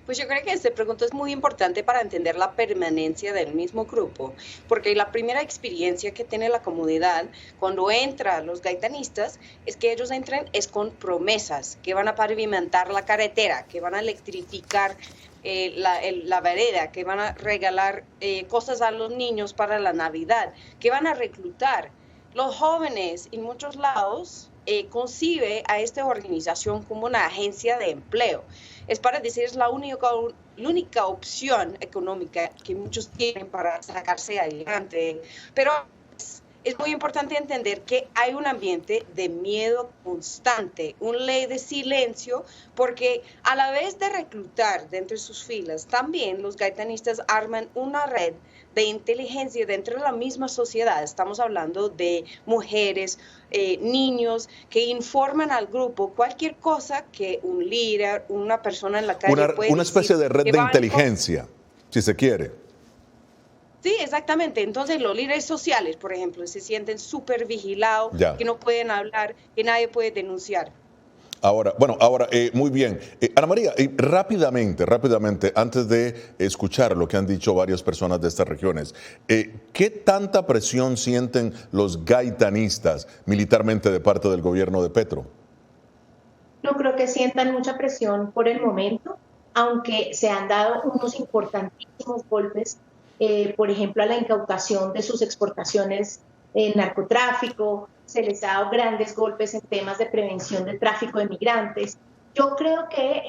Pues yo creo que esta pregunta es muy importante para entender la permanencia del mismo grupo, porque la primera experiencia que tiene la comunidad cuando entran los gaitanistas es que ellos entran es con promesas, que van a pavimentar la carretera, que van a electrificar la vereda, que van a regalar cosas a los niños para la Navidad, que van a reclutar. Los jóvenes en muchos lados concibe a esta organización como una agencia de empleo. Es para decir, es la única opción económica que muchos tienen para sacarse adelante. Pero es muy importante entender que hay un ambiente de miedo constante, una ley de silencio, porque a la vez de reclutar dentro de sus filas, también los gaitanistas arman una red de inteligencia dentro de la misma sociedad. Estamos hablando de mujeres, niños que informan al grupo cualquier cosa que un líder, una persona en la calle puede una especie decir, de red de inteligencia, si se quiere. Sí, exactamente. Entonces los líderes sociales, por ejemplo, se sienten súper vigilados, que no pueden hablar, que nadie puede denunciar. Ahora, muy bien. Ana María, rápidamente, antes de escuchar lo que han dicho varias personas de estas regiones, ¿qué tanta presión sienten los gaitanistas militarmente de parte del gobierno de Petro? No creo que sientan mucha presión por el momento, aunque se han dado unos importantísimos golpes, por ejemplo, a la incautación de sus exportaciones en narcotráfico. se les ha dado grandes golpes en temas de prevención del tráfico de migrantes. Yo creo que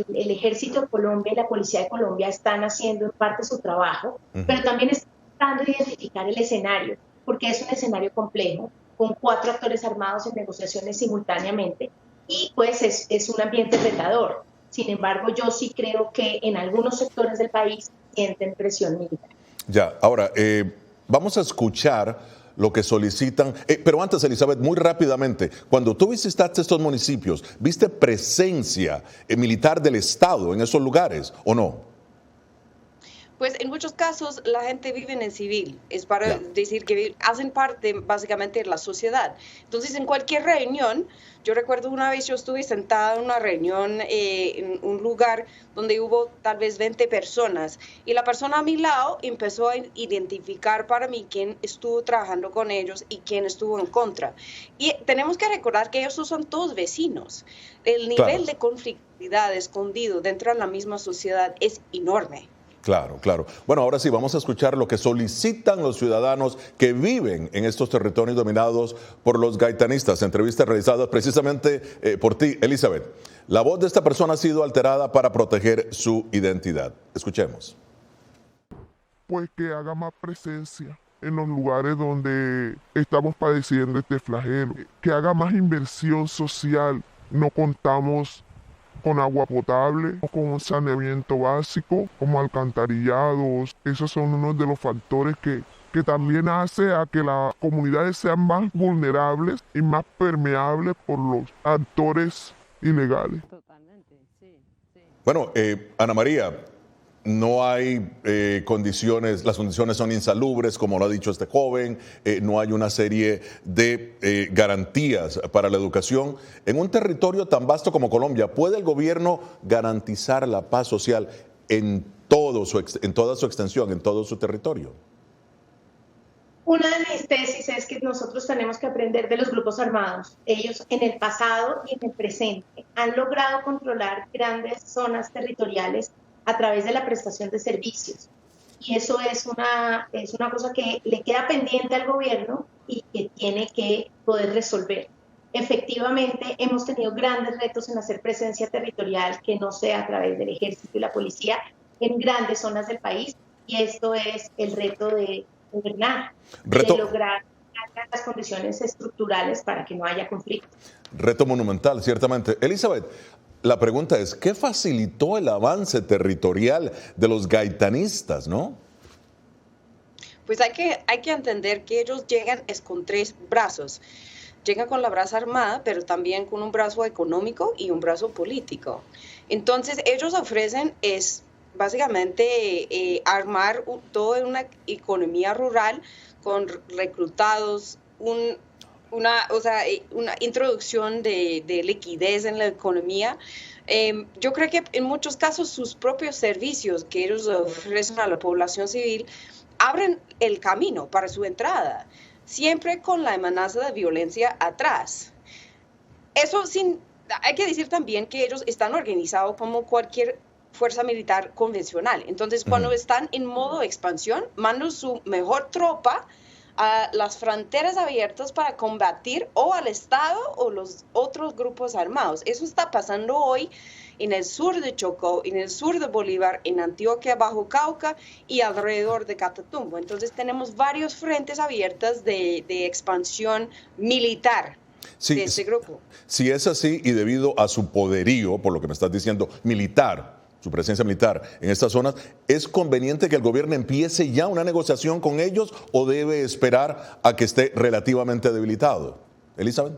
el Ejército de Colombia y la Policía de Colombia están haciendo en parte su trabajo, pero también están tratando de identificar el escenario, porque es un escenario complejo, con 4 actores armados en negociaciones simultáneamente, y pues es un ambiente retador. Sin embargo, yo sí creo que en algunos sectores del país sienten presión militar. Ya, ahora, vamos a escuchar lo que solicitan. Pero antes, Elizabeth, muy rápidamente, cuando tú visitaste estos municipios, ¿viste presencia militar del Estado en esos lugares o no? Pues en muchos casos la gente vive en civil, es para decir que hacen parte básicamente de la sociedad. Entonces en cualquier reunión, yo recuerdo una vez yo estuve sentada en una reunión en un lugar donde hubo tal vez 20 personas y la persona a mi lado empezó a identificar para mí quién estuvo trabajando con ellos y quién estuvo en contra. Y tenemos que recordar que esos son todos vecinos. El nivel de conflictividad escondido dentro de la misma sociedad es enorme. Claro, claro. Bueno, ahora sí, vamos a escuchar lo que solicitan los ciudadanos que viven en estos territorios dominados por los gaitanistas. Entrevistas realizadas precisamente por ti, Elizabeth. La voz de esta persona ha sido alterada para proteger su identidad. Escuchemos. Pues que haga más presencia en los lugares donde estamos padeciendo este flagelo. Que haga más inversión social. No contamos con agua potable, con un saneamiento básico, como alcantarillados. Esos son unos de los factores que también hace a que las comunidades sean más vulnerables y más permeables por los actores ilegales. Totalmente, sí. Bueno, Ana María, no hay condiciones, las condiciones son insalubres, como lo ha dicho este joven, no hay una serie de garantías para la educación. En un territorio tan vasto como Colombia, ¿puede el gobierno garantizar la paz social en toda su extensión, en todo su territorio? Una de mis tesis es que nosotros tenemos que aprender de los grupos armados. Ellos en el pasado y en el presente han logrado controlar grandes zonas territoriales a través de la prestación de servicios. Y eso es una cosa que le queda pendiente al gobierno y que tiene que poder resolver. Efectivamente, hemos tenido grandes retos en hacer presencia territorial que no sea a través del ejército y la policía en grandes zonas del país, y esto es el reto de gobernar, de lograr las condiciones estructurales para que no haya conflicto. Reto monumental, ciertamente. Elizabeth, la pregunta es, ¿qué facilitó el avance territorial de los gaitanistas, no? Pues hay que entender que ellos llegan con 3 brazos. Llegan con la brasa armada, pero también con un brazo económico y un brazo político. Entonces ellos ofrecen básicamente armar toda una economía rural con reclutados, una introducción de liquidez en la economía. Yo creo que en muchos casos sus propios servicios que ellos ofrecen a la población civil abren el camino para su entrada, siempre con la amenaza de violencia atrás. Hay que decir también que ellos están organizados como cualquier fuerza militar convencional. Entonces, cuando están en modo expansión, mandan su mejor tropa a las fronteras abiertas para combatir o al Estado o los otros grupos armados. Eso está pasando hoy en el sur de Chocó, en el sur de Bolívar, en Antioquia, Bajo Cauca y alrededor de Catatumbo. Entonces tenemos varios frentes abiertos de expansión militar de este grupo. Si es así y debido a su poderío, por lo que me estás diciendo, militar, su presencia militar en estas zonas, ¿es conveniente que el gobierno empiece ya una negociación con ellos o debe esperar a que esté relativamente debilitado? Elizabeth.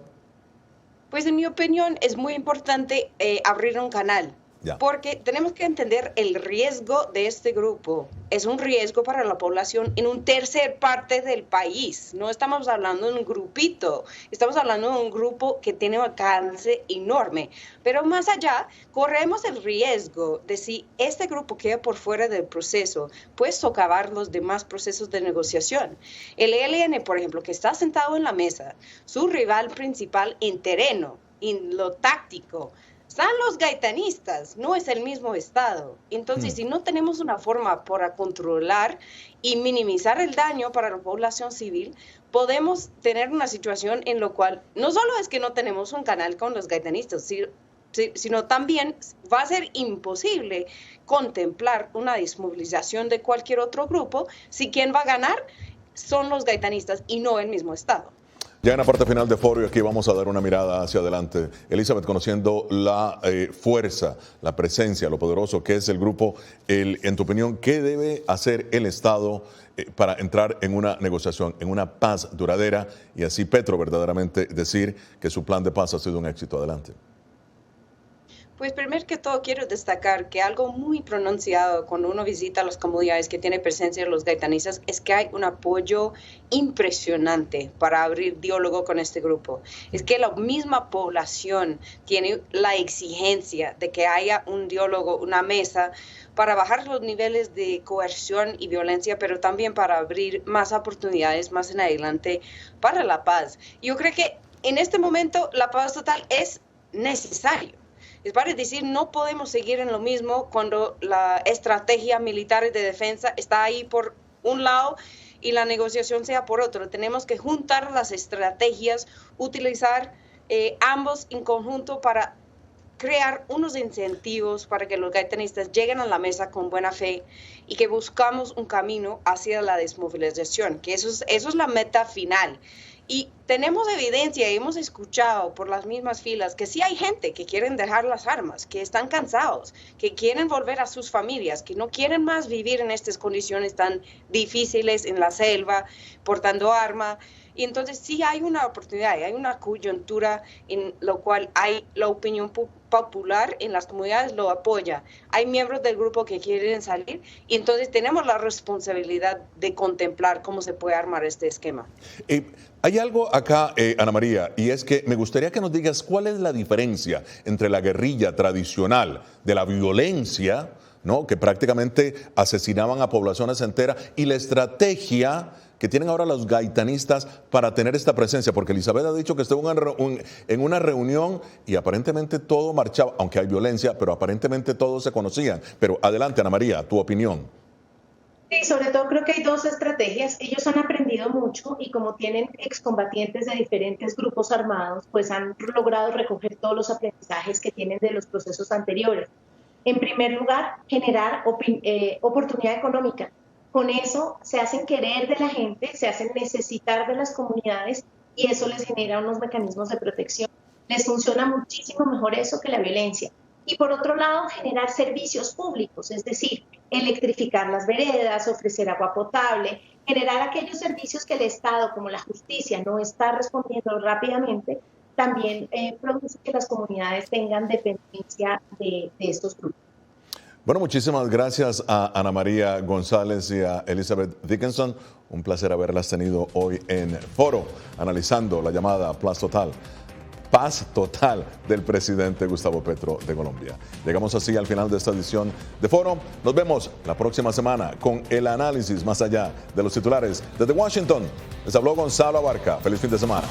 Pues en mi opinión es muy importante abrir un canal, porque tenemos que entender el riesgo de este grupo. Es un riesgo para la población en un tercer parte del país. No estamos hablando de un grupito, estamos hablando de un grupo que tiene un alcance enorme. Pero más allá, corremos el riesgo de si este grupo queda por fuera del proceso, pues socavar los demás procesos de negociación. El ELN, por ejemplo, que está sentado en la mesa, su rival principal en terreno, en lo táctico, están los gaitanistas, no es el mismo Estado. Entonces, si no tenemos una forma para controlar y minimizar el daño para la población civil, podemos tener una situación en la cual no solo es que no tenemos un canal con los gaitanistas, sino también va a ser imposible contemplar una desmovilización de cualquier otro grupo si quien va a ganar son los gaitanistas y no el mismo Estado. Ya en la parte final de Foro, y aquí vamos a dar una mirada hacia adelante. Elizabeth, conociendo la fuerza, la presencia, lo poderoso que es el grupo, en tu opinión, ¿qué debe hacer el Estado para entrar en una negociación, en una paz duradera, y así Petro verdaderamente decir que su plan de paz ha sido un éxito? Adelante. Pues primero que todo quiero destacar que algo muy pronunciado cuando uno visita las comunidades que tiene presencia de los gaitanistas es que hay un apoyo impresionante para abrir diálogo con este grupo. Es que la misma población tiene la exigencia de que haya un diálogo, una mesa para bajar los niveles de coerción y violencia, pero también para abrir más oportunidades más en adelante para la paz. Yo creo que en este momento la paz total es necesario. Es para decir, no podemos seguir en lo mismo cuando la estrategia militar de defensa está ahí por un lado y la negociación sea por otro. Tenemos que juntar las estrategias, utilizar ambos en conjunto para crear unos incentivos para que los gaitanistas lleguen a la mesa con buena fe y que buscamos un camino hacia la desmovilización, que eso es la meta final. Y tenemos evidencia, hemos escuchado por las mismas filas que sí hay gente que quieren dejar las armas, que están cansados, que quieren volver a sus familias, que no quieren más vivir en estas condiciones tan difíciles en la selva, portando arma. Y entonces sí hay una oportunidad, hay una coyuntura en la cual hay la opinión popular en las comunidades lo apoya. Hay miembros del grupo que quieren salir y entonces tenemos la responsabilidad de contemplar cómo se puede armar este esquema. Hay algo acá, Ana María, y es que me gustaría que nos digas cuál es la diferencia entre la guerrilla tradicional de la violencia, ¿no?, que prácticamente asesinaban a poblaciones enteras, y la estrategia que tienen ahora los gaitanistas para tener esta presencia, porque Elizabeth ha dicho que estuvo en una reunión y aparentemente todo marchaba, aunque hay violencia, pero aparentemente todos se conocían. Pero adelante, Ana María, tu opinión. Sí, sobre todo creo que hay dos estrategias. Ellos han aprendido mucho y como tienen excombatientes de diferentes grupos armados, pues han logrado recoger todos los aprendizajes que tienen de los procesos anteriores. En primer lugar, generar oportunidad económica. Con eso se hacen querer de la gente, se hacen necesitar de las comunidades y eso les genera unos mecanismos de protección. Les funciona muchísimo mejor eso que la violencia. Y por otro lado, generar servicios públicos, es decir, electrificar las veredas, ofrecer agua potable, generar aquellos servicios que el Estado, como la justicia, no está respondiendo rápidamente, también produce que las comunidades tengan dependencia de estos grupos. Bueno, muchísimas gracias a Ana María González y a Elizabeth Dickinson. Un placer haberlas tenido hoy en Foro, analizando la llamada paz total del presidente Gustavo Petro de Colombia. Llegamos así al final de esta edición de Foro. Nos vemos la próxima semana con el análisis más allá de los titulares. Desde Washington, les habló Gonzalo Abarca. Feliz fin de semana.